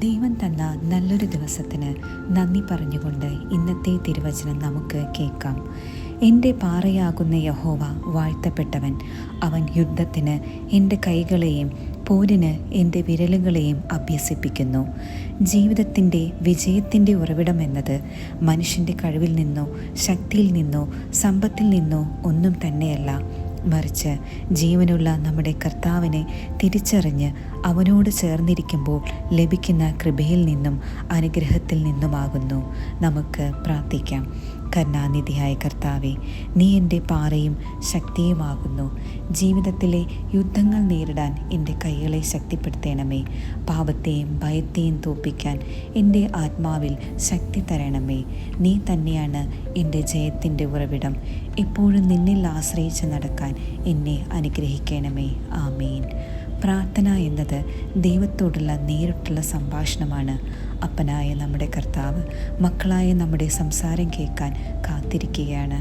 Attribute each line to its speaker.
Speaker 1: ദൈവം തന്ന നല്ലൊരു ദിവസത്തിന് നന്ദി പറഞ്ഞുകൊണ്ട് ഇന്നത്തെ തിരുവചനം നമുക്ക് കേൾക്കാം. എൻ്റെ പാറയാകുന്ന യഹോവ വാഴ്ത്തപ്പെട്ടവൻ. അവൻ യുദ്ധത്തിന് എൻ്റെ കൈകളെയും പോരിന് എൻ്റെ വിരലുകളെയും അഭ്യസിപ്പിക്കുന്നു. ജീവിതത്തിൻ്റെ വിജയത്തിൻ്റെ ഉറവിടം എന്നത് മനുഷ്യൻ്റെ കഴിവിൽ നിന്നോ ശക്തിയിൽ നിന്നോ സമ്പത്തിൽ നിന്നോ ഒന്നും തന്നെയല്ല, മറിച്ച് ജീവനുള്ള നമ്മുടെ കർത്താവിനെ തിരിച്ചറിഞ്ഞ് അവനോട് ചേർന്നിരിക്കുമ്പോൾ ലഭിക്കുന്ന കൃപയിൽ നിന്നും അനുഗ്രഹത്തിൽ നിന്നുമാകുന്നു. നമുക്ക് പ്രാർത്ഥിക്കാം. കരുണാനിധിയായ കർത്താവേ, നീ എൻ്റെ പാറയും ശക്തിയുമാകുന്നു. ജീവിതത്തിലെ യുദ്ധങ്ങൾ നേരിടാൻ എൻ്റെ കൈകളെ ശക്തിപ്പെടുത്തണമേ. പാപത്തെയും ഭയത്തെയും തോൽപ്പിക്കാൻ എൻ്റെ ആത്മാവിൽ ശക്തി തരണമേ. നീ തന്നെയാണ് എൻ്റെ ജയത്തിൻ്റെ ഉറവിടം. എപ്പോഴും നിന്നിൽ ആശ്രയിച്ച് നടക്കാൻ എന്നെ അനുഗ്രഹിക്കണമേ. ആമേൻ. പ്രാർത്ഥന എന്നത് ദൈവത്തോടുള്ള നേരിട്ടുള്ള സംഭാഷണമാണ്. അപ്പനായ നമ്മുടെ കർത്താവ് മക്കളായ നമ്മുടെ സംസാരം കേൾക്കാൻ കാത്തിരിക്കുകയാണ്.